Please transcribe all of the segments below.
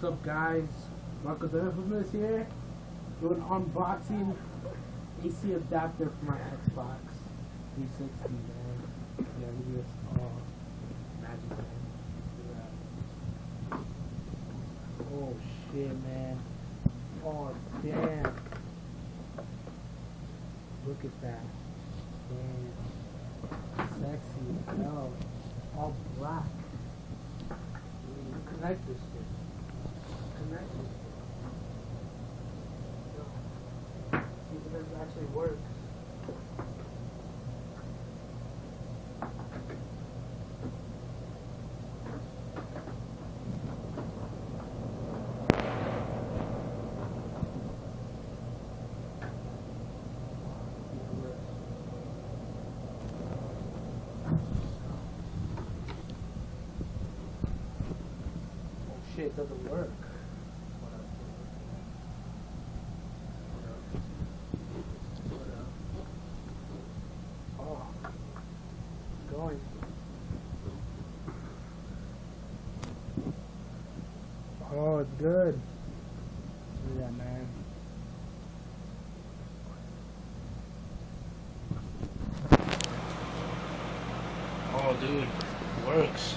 What's up, guys? Marco the Infamous here. Doing unboxing AC adapter for my Xbox 360, man. Yeah, look at this. Oh, magic, man. Oh shit, man. Oh damn. Look at that. Damn. Sexy as hell. All black. Connect this shit. Connect this shit. See if this actually works. It doesn't work. Oh, going. Oh, it's good. Look at that, man. Oh, dude, it works.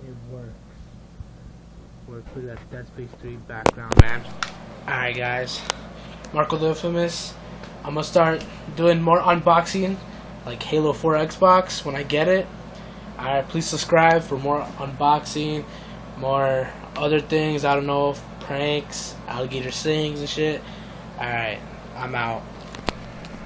It works. With that Dead Space 3 background, man. Alright, guys. Marco the Infamous. I'm gonna start doing more unboxing, like Halo 4 Xbox when I get it. Alright, please subscribe for more unboxing, more other things. I don't know, pranks, alligator sings and shit. Alright, I'm out.